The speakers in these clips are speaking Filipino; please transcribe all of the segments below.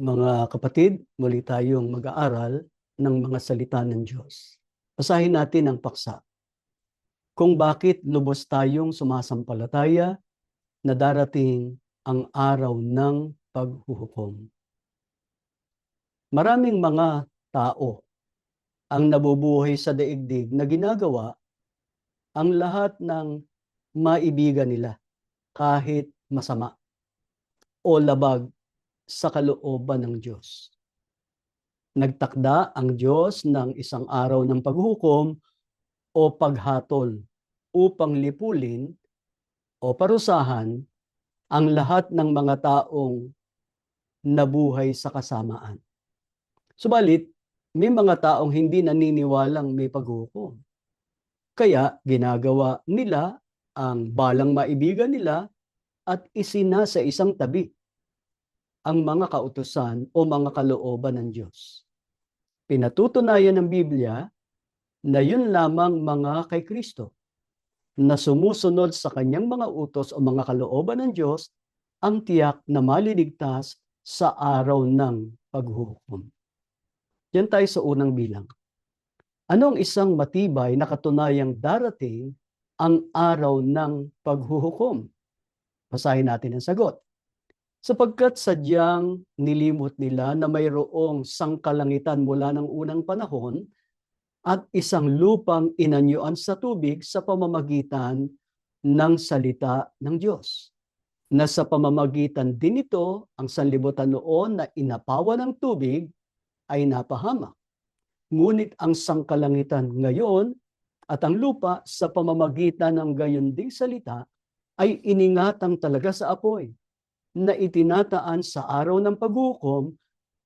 Mga kapatid, muli tayong mag-aaral ng mga salita ng Diyos. Basahin natin ang paksa. Kung bakit lubos tayong sumasampalataya na darating ang araw ng paghuhukom. Maraming mga tao ang nabubuhay sa daigdig na ginagawa ang lahat ng maibigan nila kahit masama o labag sa kalooban ng Diyos. Nagtakda ang Diyos ng isang araw ng paghuhukom o paghatol upang lipulin o parusahan ang lahat ng mga taong nabuhay sa kasamaan. Subalit, may mga taong hindi naniniwalang may paghuhukom. Kaya ginagawa nila ang balang maibigan nila at isinasa isang tabi ang mga kautusan o mga kalooban ng Diyos. Pinatutunayan ng Biblia na yun lamang mga kay Kristo na sumusunod sa kanyang mga utos o mga kalooban ng Diyos ang tiyak na maliligtas sa araw ng paghuhukom. Yan tayo sa unang bilang. Ano ang isang matibay na katunayang darating ang araw ng paghuhukom? Basahin natin ang sagot. Sapagkat sadyang nilimot nila na mayroong sangkalangitan mula ng unang panahon at isang lupang inanyuan sa tubig sa pamamagitan ng salita ng Diyos. Na sa pamamagitan din ito, ang sanlibutan noon na inapawan ng tubig ay napahamak. Ngunit ang sangkalangitan ngayon at ang lupa sa pamamagitan ng gayon ding salita ay iningatang talaga sa apoy na itinataan sa araw ng paghukom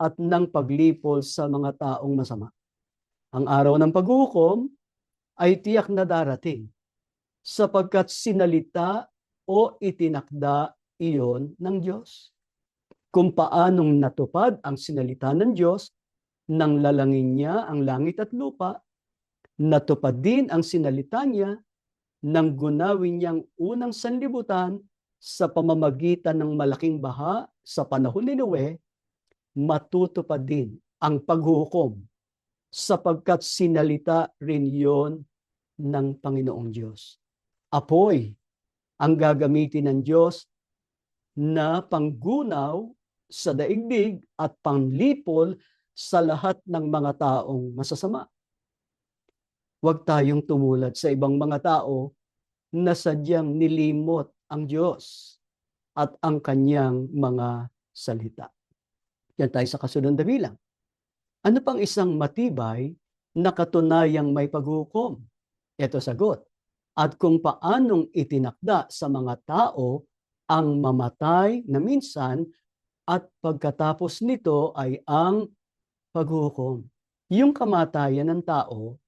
at ng paglipol sa mga taong masama. Ang araw ng paghukom ay tiyak na darating sapagkat sinalita o itinakda iyon ng Diyos. Kung paanong natupad ang sinalita ng Diyos, nang lalangin niya ang langit at lupa, natupad din ang sinalita niya nang gunawin niyang unang sanlibutan sa pamamagitan ng malaking baha sa panahon ni Noe, matutupad din ang paghuhukom sapagkat sinalita rin yon ng Panginoong Diyos. Apoy ang gagamitin ng Diyos na panggunaw sa daigdig at panglipol sa lahat ng mga taong masasama. Huwag tayong tumulad sa ibang mga tao na sadyang nilimot ang Diyos at ang kanyang mga salita. Yan tayo sa kasunod na bilang. Ano pang isang matibay na katunayang may paghukom? Ito sagot. At kung paanong itinakda sa mga tao ang mamatay na minsan at pagkatapos nito ay ang paghukom. Yung kamatayan ng tao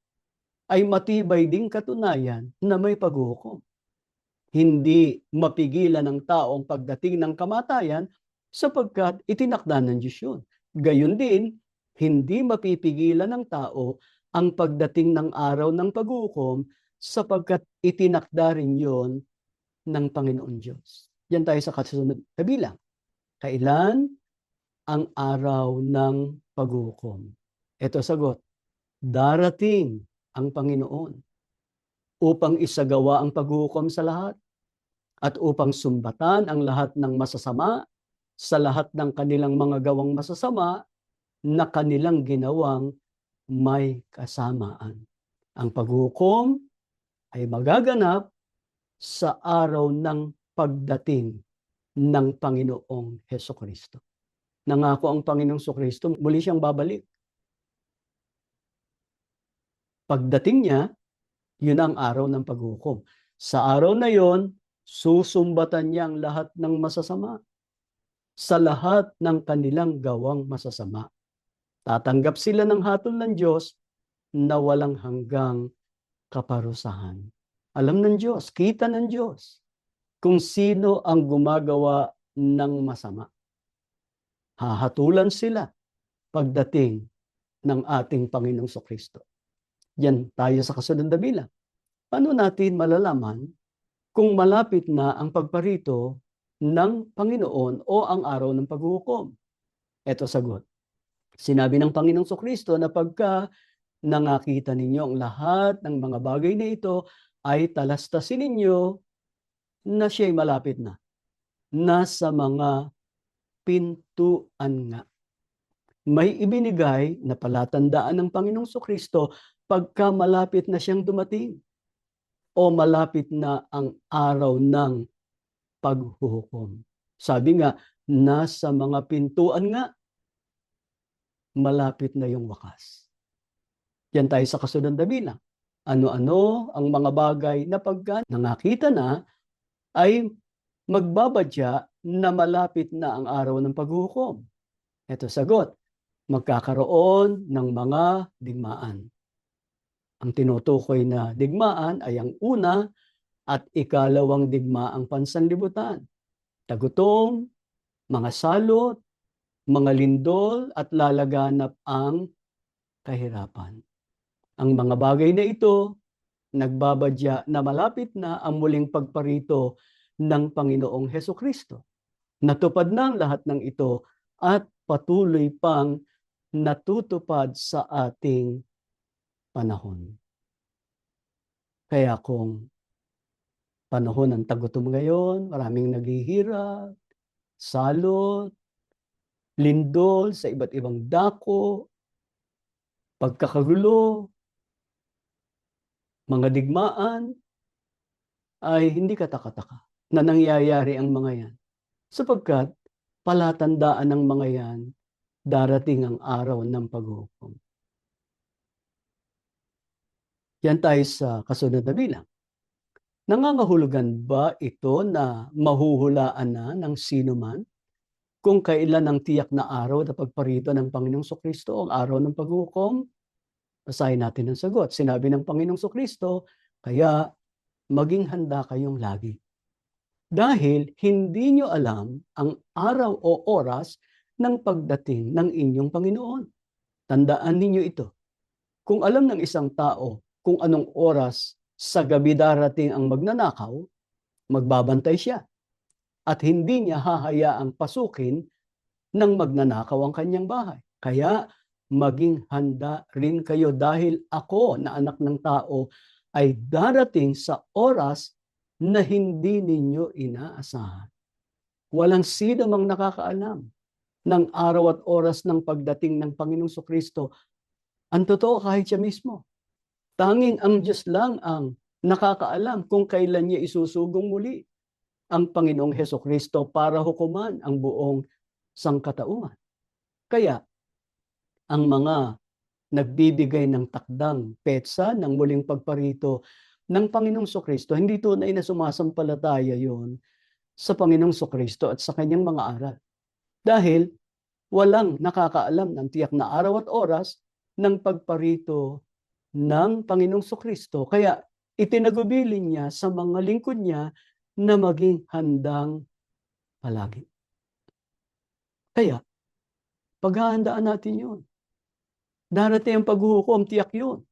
ay matibay ding katunayan na may paghukom. Hindi mapigilan ng tao ang pagdating ng kamatayan sapagkat itinakda ng Diyos yun. Gayon din, hindi mapipigilan ng tao ang pagdating ng araw ng paghukom sapagkat itinakda rin yon ng Panginoon Diyos. Yan tayo sa kasunod na bilang. Kailan ang araw ng paghukom? Ito sagot. Darating ang Panginoon upang isagawa ang paghukom sa lahat at upang sumbatan ang lahat ng masasama sa lahat ng kanilang mga gawang masasama na kanilang ginawang may kasamaan. Ang paghukom ay magaganap sa araw ng pagdating ng Panginoong Hesukristo. Nangako ang Panginoong Hesukristo, muli siyang babalik. Pagdating niya, yun ang araw ng paghukom. Sa araw na yon, susumbatan niya ang lahat ng masasama sa lahat ng kanilang gawang masasama. Tatanggap sila ng hatol ng Diyos na walang hanggang kaparusahan. Alam ng Diyos, kita ng Diyos kung sino ang gumagawa ng masama. Hahatulan sila pagdating ng ating Panginoong Kristo. Yan tayo sa kasunod na bilang. Paano natin malalaman kung malapit na ang pagparito ng Panginoon o ang araw ng paghuhukom? Ito sagot. Sinabi ng Panginoong Kristo na pagka nakita ninyo ang lahat ng mga bagay na ito, ay talastasin ninyo na siya'y malapit na. Nasa mga pintuan nga. May ibinigay na palatandaan ng Panginoong Kristo pagka malapit na siyang dumating o malapit na ang araw ng paghuhukom. Sabi nga, nasa mga pintuan nga, malapit na yung wakas. Yan tayo sa kasunod na bilang. Ano-ano ang mga bagay na pagka nakita na ay magbabadya na malapit na ang araw ng paghuhukom. Ito sagot, magkakaroon ng mga digmaan. Ang tinutukoy na digmaan ay ang una at ikalawang digmaang pansanlibutan. Tagutom, mga salot, mga lindol at lalaganap ang kahirapan. Ang mga bagay na ito, nagbabadya na malapit na ang muling pagparito ng Panginoong Hesukristo. Natupad na ang lahat ng ito at patuloy pang natutupad sa ating panahon. Kaya kung panahon ng tagutom ngayon, maraming naghihirap, salot, lindol sa iba't ibang dako, pagkakagulo, mga digmaan, ay hindi kataka-taka na nangyayari ang mga yan. Sapagkat palatandaan ng mga yan, darating ang araw ng paghuhukom. Yan tayo sa kasunod na bilang. Nangangahulugan ba ito na mahuhulaan na ng sino man kung kailan ang tiyak na araw na pagparito ng Panginoong Kristo, ang araw ng paghuhukom? Basahin natin ang sagot. Sinabi ng Panginoong Kristo, kaya maging handa kayong lagi. Dahil hindi nyo alam ang araw o oras ng pagdating ng inyong Panginoon. Tandaan ninyo ito. Kung alam ng isang tao kung anong oras sa gabi darating ang magnanakaw, magbabantay siya. At hindi niya hahayaang pasukin ng magnanakaw ang kanyang bahay. Kaya maging handa rin kayo dahil ako na anak ng tao ay darating sa oras na hindi ninyo inaasahan. Walang sino mang nakakaalam ng araw at oras ng pagdating ng Panginoong Kristo. Ang totoo kahit siya mismo. Tanging ang Diyos lang ang nakakaalam kung kailan niya isusugong muli ang Panginoong Hesukristo para hukuman ang buong sangkatauhan. Kaya, ang mga nagbibigay ng takdang petsa ng muling pagparito ng Panginoong Kristo, hindi tunay na sumasampalataya yon sa Panginoong Kristo at sa kanyang mga aral. Dahil walang nakakaalam ng tiyak na araw at oras ng pagparito ng Panginoong Kristo. Kaya itinagubilin niya sa mga lingkod niya na maging handang palagi. Kaya, paghahandaan natin yun. Darating ang paghuhukom, tiyak yun.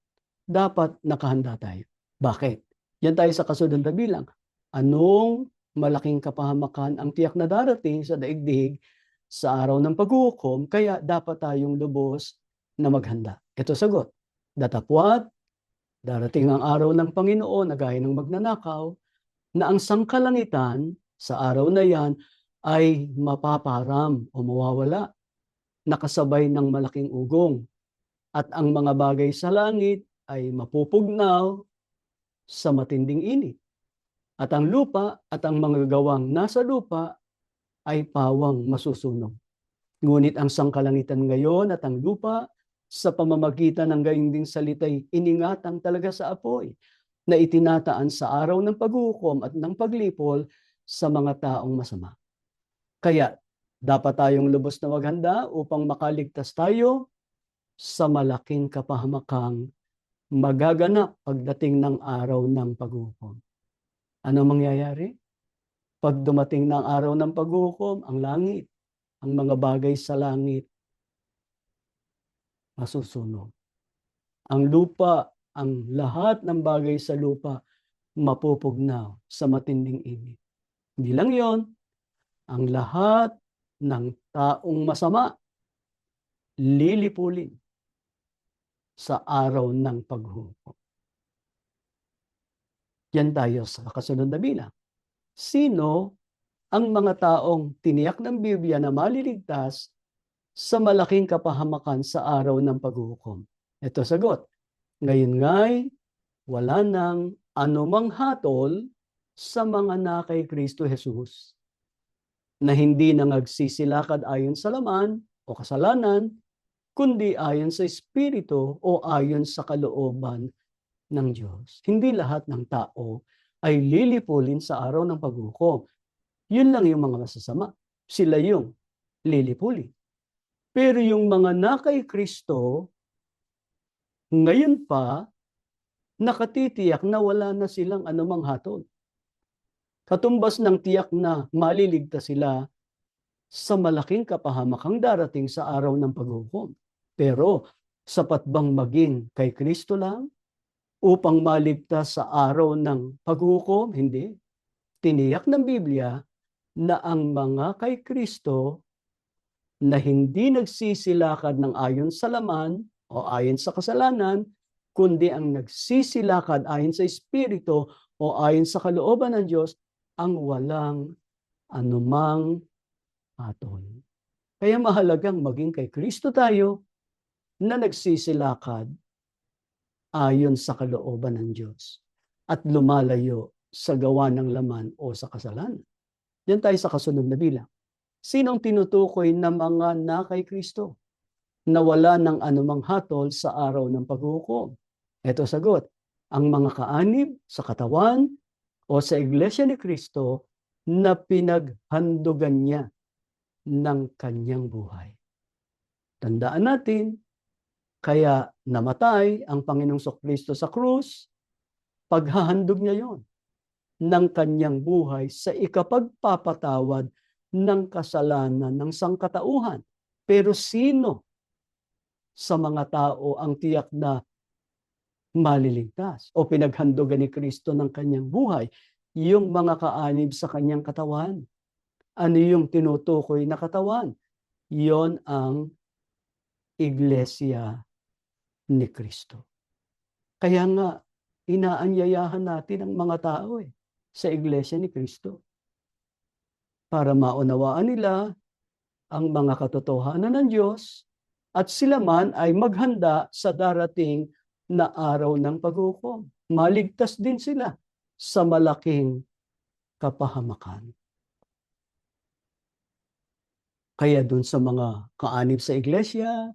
Dapat nakahanda tayo. Bakit? Yan tayo sa kasunod na bilang. Anong malaking kapahamakan ang tiyak na darating sa daigdig sa araw ng paghuhukom, kaya dapat tayong lubos na maghanda. Ito sagot. Datapwat, darating ang araw ng Panginoon na gaya ng magnanakaw, na ang sangkalangitan sa araw na yan ay mapaparam o mawawala, nakasabay ng malaking ugong. At ang mga bagay sa langit ay mapupugnaw sa matinding init. At ang lupa at ang mga gawang nasa lupa ay pawang masusunog. Ngunit ang sangkalangitan ngayon at ang lupa sa pamamagitan ng gayong ding salita'y iningatan talaga sa apoy na itinataan sa araw ng paghuhukom at ng paglipol sa mga taong masama. Kaya dapat tayong lubos na maghanda upang makaligtas tayo sa malaking kapahamakang magaganap pagdating ng araw ng paghuhukom. Ano mangyayari? Pag dumating ng araw ng paghuhukom, ang langit, ang mga bagay sa langit, masusunog. Ang lupa, ang lahat ng bagay sa lupa, mapupugnaw sa matinding init. Hindi lang yon, ang lahat ng taong masama lilipulin sa araw ng paghukom. Yan tayo sa kasunod na bilang. Sino ang mga taong tiniyak ng Biblia na maliligtas sa malaking kapahamakan sa araw ng paghukom? Ito sagot. Ngayon nga'y wala nang anumang hatol sa mga na kay Kristo Jesus na hindi na nagsisilakad ayon sa laman o kasalanan, kundi ayon sa Espiritu o ayon sa kalooban ng Diyos. Hindi lahat ng tao ay lilipulin sa araw ng paghukom. Yun lang yung mga masasama. Sila yung lilipulin. Pero yung mga na kay Kristo, ngayon pa, nakatitiyak na wala na silang anumang hatol. Katumbas ng tiyak na maliligtas sila sa malaking kapahamakang darating sa araw ng paghukom. Pero sapat bang maging kay Kristo lang upang maligtas sa araw ng paghukom? Hindi. Tiniyak ng Biblia na ang mga kay Kristo na hindi nagsisilakad ng ayon sa laman o ayon sa kasalanan, kundi ang nagsisilakad ayon sa Espiritu o ayon sa kalooban ng Diyos, ang walang anumang hatol. Kaya mahalagang maging kay Kristo tayo na nagsisilakad ayon sa kalooban ng Diyos at lumalayo sa gawa ng laman o sa kasalanan. Yan tayo sa kasunod na bilang. Sinong tinutukoy na mga na kay Kristo na wala ng anumang hatol sa araw ng paghukom? Ito sagot, ang mga kaanib sa katawan o sa Iglesia ni Kristo na pinaghandugan niya ng kanyang buhay. Tandaan natin, kaya namatay ang Panginoong Kristo sa krus, paghahandog niya yon ng kanyang buhay sa ikapagpapatawad ng kasalanan ng sangkatauhan. Pero sino sa mga tao ang tiyak na maliligtas o pinaghandogan ni Kristo ng kanyang buhay? Yung mga kaanib sa kanyang katawan. Ano yung tinutukoy na katawan? Yon ang Iglesia ni Kristo. Kaya nga, inaanyayahan natin ang mga tao sa Iglesia ni Kristo para maunawaan nila ang mga katotohanan ng Diyos at sila man ay maghanda sa darating na araw ng paghukom. Maligtas din sila sa malaking kapahamakan. Kaya dun sa mga kaanib sa iglesia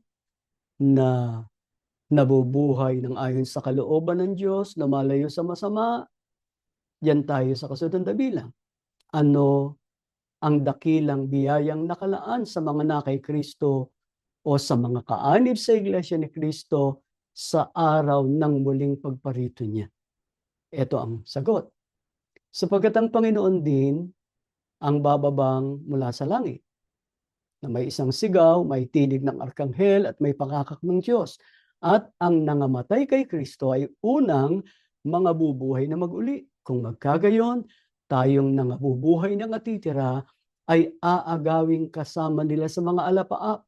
na nabubuhay ng ayon sa kalooban ng Diyos, na malayo sa masama, yan tayo sa kasunod na bilang. Ano ang dakilang biyayang nakalaan sa mga na kay Kristo o sa mga kaanib sa Iglesia ni Kristo sa araw ng muling pagparito niya? Ito ang sagot. Sapagkat ang Panginoon din ang bababang mula sa langit, na may isang sigaw, may tinig ng arkanghel at may pakakak ng Diyos. At ang nangamatay kay Kristo ay unang mga bubuhay na mag-uli. Kung magkagayon, tayong nangabubuhay na natitira ay aagawing kasama nila sa mga alapaap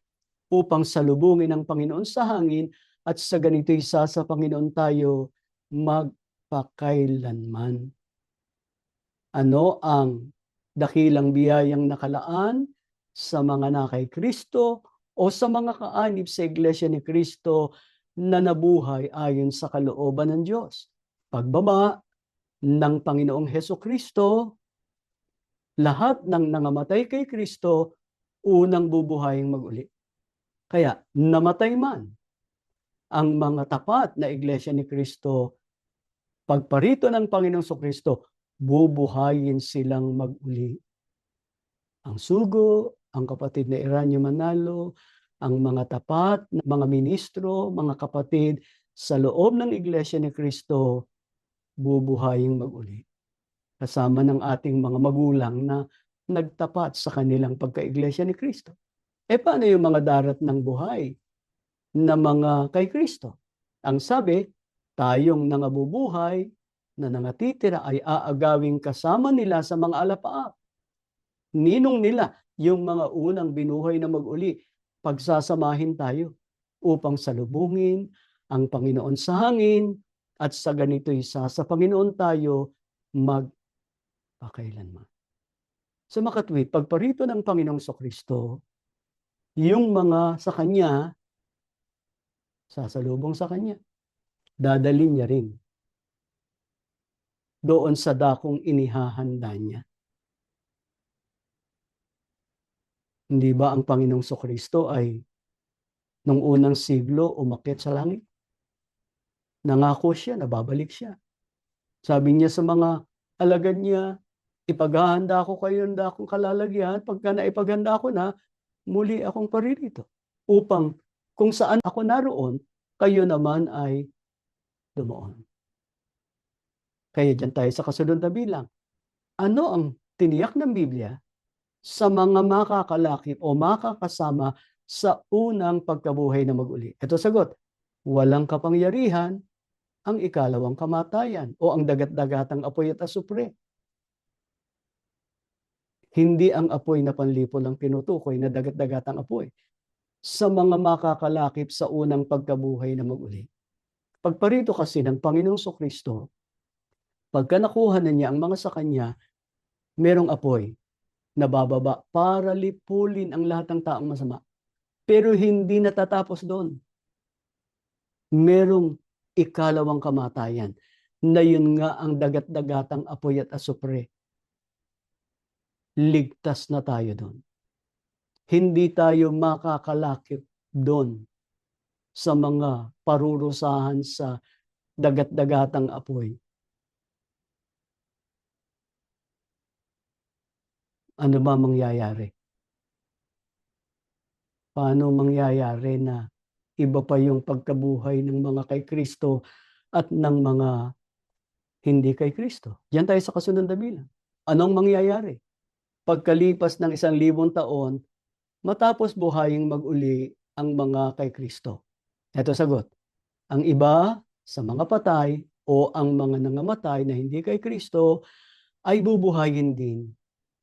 upang salubungin ang Panginoon sa hangin at sa ganito'y sa Panginoon tayo magpakailanman. Ano ang dakilang biyayang nakalaan sa mga na kay Kristo o sa mga kaanib sa Iglesia ni Kristo na nabuhay ayon sa kalooban ng Diyos? Pagbaba ng Panginoong Hesukristo, lahat ng nangamatay kay Kristo, unang bubuhayin mag-uli. Kaya namatay man ang mga tapat na Iglesia ni Kristo, pagparito ng Panginoong Kristo, bubuhayin silang mag-uli. Ang sugo, ang kapatid na Eranio Manalo, ang mga tapat na mga ministro, mga kapatid sa loob ng Iglesia ni Kristo, bubuhayin mag-uli. Kasama ng ating mga magulang na nagtapat sa kanilang pagka-Iglesia ni Kristo. Paano yung mga darat ng buhay na mga kay Kristo? Ang sabi, tayong nangabubuhay na nangatitira ay aagawing kasama nila sa mga alapaap. Ninong nila yung mga unang binuhay na mag-uli pagsasamahin tayo upang salubungin ang Panginoon sa hangin at sa ganito'y sa Panginoon tayo magpakailanman. Sa makatwid, pagparito ng Panginoong Kristo, yung mga sa Kanya, sasalubong sa Kanya, dadalhin niya rin doon sa dakong inihahanda niya. Hindi ba ang Panginoong Kristo ay nung unang siglo umakyat sa langit? Nangako siya, nababalik siya. Sabi niya sa mga alagad niya, ipaghahanda ko kayo ng dakong kalalagyan, pagka naipaghanda ko na, muli akong paririto. Upang kung saan ako naroon, kayo naman ay dumoon. Kaya dyan tayo sa kasunod na bilang. Ano ang tiniyak ng Biblia sa mga makakalakip o makakasama sa unang pagkabuhay na mag-uli? Ito sagot, walang kapangyarihan ang ikalawang kamatayan o ang dagat-dagatang apoy at asupre. Hindi ang apoy na panlipo lang tinutukoy na dagat-dagatang apoy. Sa mga makakalakip sa unang pagkabuhay na mag-uli. Pagparito kasi ng Panginoong Kristo, pagka nakuha na niya ang mga sa Kanya, merong apoy na bababa para lipulin ang lahat ng taong masama. Pero hindi natatapos doon. Merong ikalawang kamatayan na yun nga ang dagat-dagatang apoy at asupre. Ligtas na tayo doon. Hindi tayo makakalakip doon sa mga parurusahan sa dagat-dagatang apoy. Ano ba mangyayari? Paano mangyayari na iba pa yung pagkabuhay ng mga kay Kristo at ng mga hindi kay Kristo? Diyan tayo sa kasunod na bilang. Anong mangyayari? Pagkalipas ng 1,000 taon, matapos buhayin mag-uli ang mga kay Kristo. Ito sagot. Ang iba sa mga patay o ang mga nangamatay na hindi kay Kristo ay bubuhayin din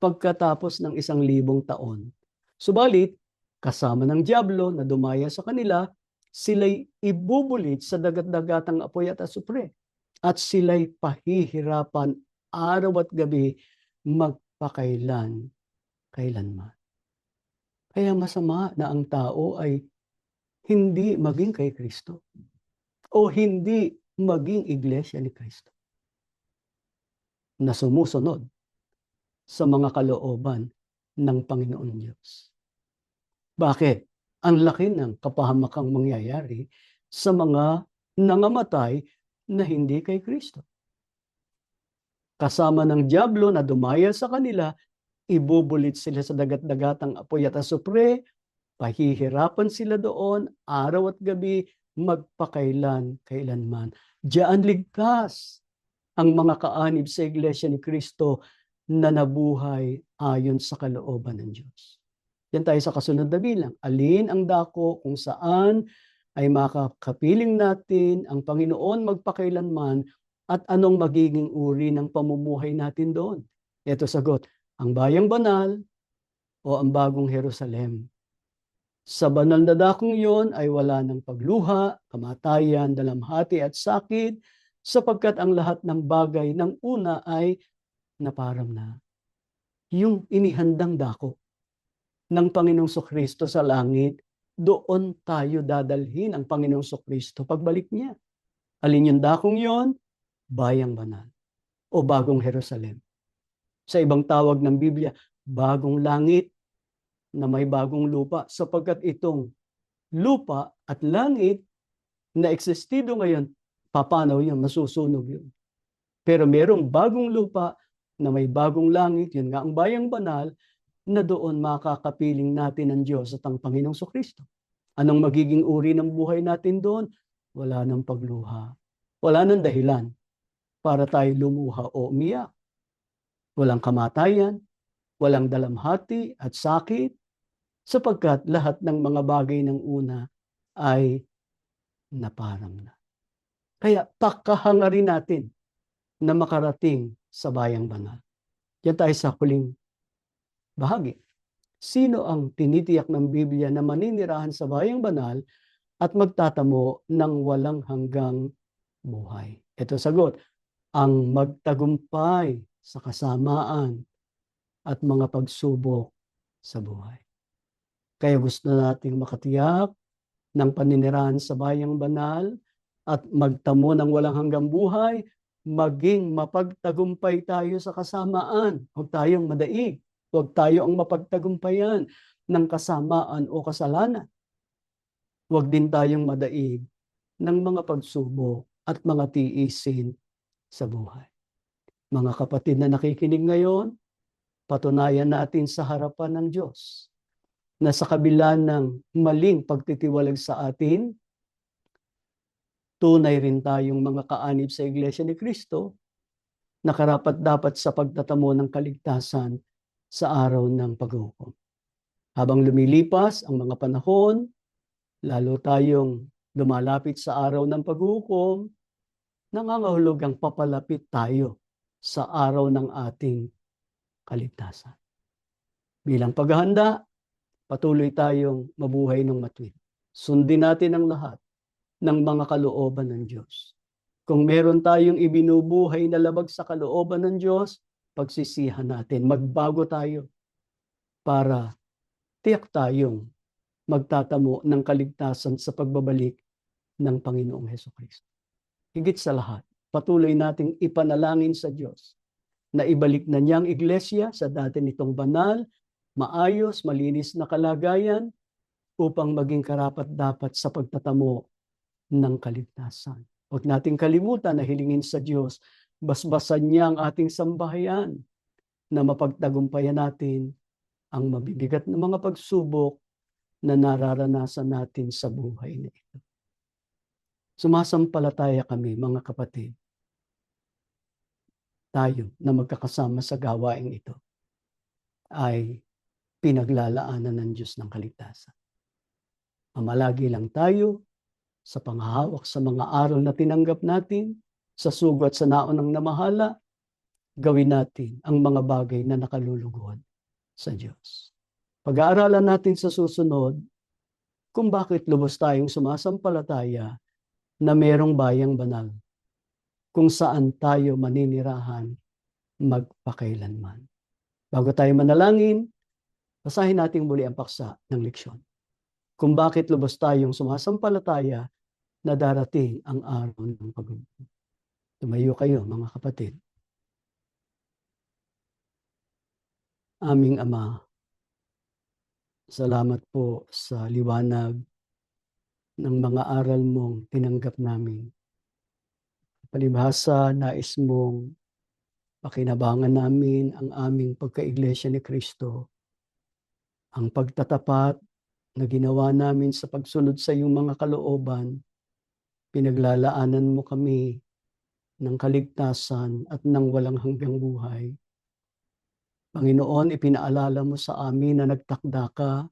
pagkatapos ng 1,000 taon. Subalit, kasama ng dyablo na dumaya sa kanila, sila'y ibubulit sa dagat-dagatang apoy at asupre. At sila'y pahihirapan araw at gabi kailanman. Kaya masama na ang tao ay hindi maging kay Kristo o hindi maging iglesia ni Kristo na sumusunod sa mga kalooban ng Panginoon Diyos. Bakit? Ang laki ng kapahamakang mangyayari sa mga nangamatay na hindi kay Kristo. Kasama ng dyablo na dumaya sa kanila, ibubulit sila sa dagat-dagatang apoy at asupre, pahihirapan sila doon, araw at gabi, kailanman. Diyan ligtas ang mga kaanib sa Iglesia ni Kristo na nabuhay ayon sa kalooban ng Diyos. Yan tayo sa kasunod na bilang. Alin ang dako kung saan ay makakapiling natin ang Panginoon magpakailanman at anong magiging uri ng pamumuhay natin doon? Ito sagot, ang bayang banal o ang bagong Jerusalem. Sa banal na dakong iyon ay wala ng pagluha, kamatayan, dalamhati at sakit, sapagkat ang lahat ng bagay ng una ay naparam na. Yung inihandang dako ng Panginoong Kristo sa langit, doon tayo dadalhin ang Panginoong Kristo pagbalik niya. Alin yung dakong yon? Bayang banal o bagong Jerusalem. Sa ibang tawag ng Biblia, bagong langit na may bagong lupa, sapagkat itong lupa at langit na existido ngayon, papanaw yun, masusunog yun. Pero merong bagong lupa na may bagong langit, yun nga ang bayang banal, na doon makakapiling natin ang Diyos at ang Panginoong Kristo. Anong magiging uri ng buhay natin doon? Wala nang pagluha. Wala nang dahilan para tayo lumuha o umiyak. Walang kamatayan, walang dalamhati at sakit, sapagkat lahat ng mga bagay ng una ay naparam na. Kaya pakahangarin natin na makarating sa bayang banal. Yan tayo sa huling bahagi. Sino ang tinitiyak ng Biblia na maninirahan sa bayang banal at magtatamo ng walang hanggang buhay? Ito sagot, ang magtagumpay sa kasamaan at mga pagsubok sa buhay. Kaya gusto nating makatiyak ng paninirahan sa bayang banal at magtamo ng walang hanggang buhay, maging mapagtagumpay tayo sa kasamaan. Huwag tayong madaig. Huwag tayo ang mapagtagumpayan ng kasamaan o kasalanan. Huwag din tayong madaig ng mga pagsubok at mga tiisin sa buhay. Mga kapatid na nakikinig ngayon, patunayan natin sa harapan ng Diyos na sa kabila ng maling pagtitiwalag sa atin, tunay rin tayong mga kaanib sa Iglesia ni Cristo na karapat-dapat sa pagtatamo ng kaligtasan sa araw ng paghukom. Habang lumilipas ang mga panahon, lalo tayong lumalapit sa araw ng paghukom, nangangahulugang papalapit tayo sa araw ng ating kaligtasan. Bilang paghahanda, patuloy tayong mabuhay ng matuwid. Sundin natin ang lahat ng mga kalooban ng Diyos. Kung meron tayong ibinubuhay na labag sa kalooban ng Diyos, pagsisihan natin, magbago tayo para tiyak tayong magtatamo ng kaligtasan sa pagbabalik ng Panginoong Hesukristo. Higit sa lahat, patuloy nating ipanalangin sa Diyos na ibalik na niyang iglesia sa dati nitong banal, maayos, malinis na kalagayan upang maging karapat-dapat sa pagtatamo ng kaligtasan. Huwag nating kalimutan na hilingin sa Diyos, basbasan niya ang ating sambahayan na mapagtagumpayan natin ang mabibigat na mga pagsubok na nararanasan natin sa buhay na ito. Sumasampalataya kami, mga kapatid, tayo na magkakasama sa gawaing ito ay pinaglalaanan ng Diyos ng kaligtasan. Mamalagi lang tayo sa panghahawak sa mga aral na tinanggap natin, sa sugat sa naunang namahala, gawin natin ang mga bagay na nakalulugod sa Diyos. Pag-aaralan natin sa susunod kung bakit lubos tayong sumasampalataya na merong bayang banal, kung saan tayo maninirahan magpakailanman. Bago tayo manalangin, basahin natin muli ang paksa ng leksyon. Kung bakit lubos tayong sumasampalataya na darating ang araw ng paghukom. Tumayo kayo, mga kapatid. Aming Ama, salamat po sa liwanag ng mga aral mong tinanggap namin. Palibhasa, nais mong pakinabangan namin ang aming pagka-iglesia ni Kristo. Ang pagtatapat na ginawa namin sa pagsunod sa iyong mga kalooban, pinaglalaanan mo kami ng kaligtasan at ng walang hanggang buhay. Panginoon, ipinaalala mo sa amin na nagtakda ka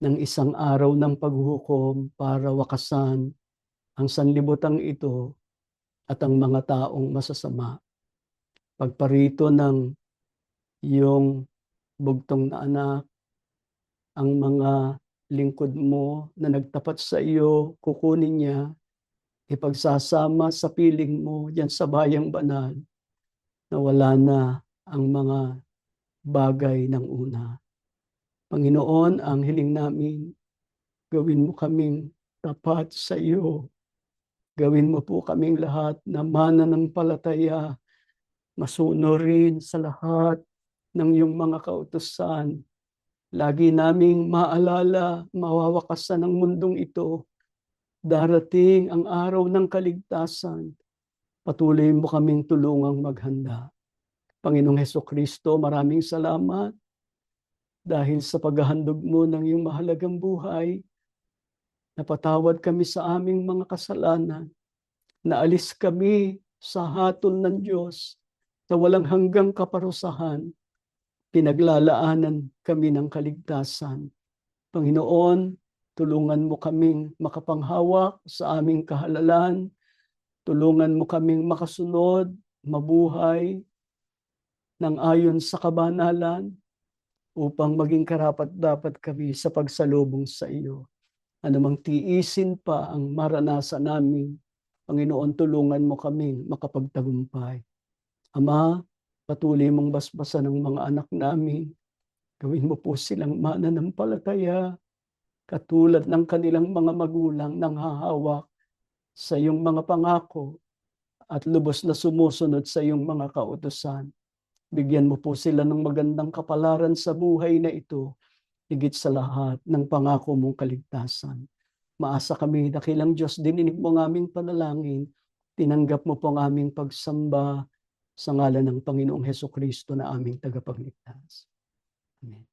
ng isang araw ng paghukom para wakasan ang sanlibutan ito at ang mga taong masasama. Pagparito ng iyong bugtong na anak, ang mga lingkod mo na nagtapat sa iyo, kukunin niya, ipagsasama sa piling mo diyan sa bayang banal na wala na ang mga bagay ng una. Panginoon, ang hiling namin, gawin mo kaming tapat sa iyo. Gawin mo po kaming lahat na mananampalataya, masunurin sa lahat ng iyong mga kautusan. Lagi naming maalala, mawawakasan ng mundong ito. Darating ang araw ng kaligtasan. Patuloy mo kaming tulungang maghanda. Panginoong Hesukristo, maraming salamat dahil sa paghahandog mo ng iyong mahalagang buhay. Napatawad kami sa aming mga kasalanan. Naalis kami sa hatol ng Diyos na walang hanggang kaparusahan. Pinaglalaanan kami ng kaligtasan. Panginoon, tulungan mo kaming makapanghawak sa aming kahalalan. Tulungan mo kaming makasunod, mabuhay ng ayon sa kabanalan upang maging karapat-dapat kami sa pagsalubong sa iyo. Anumang tiisin pa ang maranasan namin, Panginoon, tulungan mo kaming makapagtagumpay. Ama, patuloy mong basbasan ang mga anak namin. Gawin mo po silang mananampalataya, katulad ng kanilang mga magulang nang hahawak sa iyong mga pangako at lubos na sumusunod sa iyong mga kautusan. Bigyan mo po sila ng magandang kapalaran sa buhay na ito, higit sa lahat ng pangako mong kaligtasan. Maasa kami, dakilang Diyos, dininig mo ang aming panalangin, tinanggap mo po ang aming pagsamba sa ngalan ng Panginoong Hesukristo na aming tagapagligtas. Amen.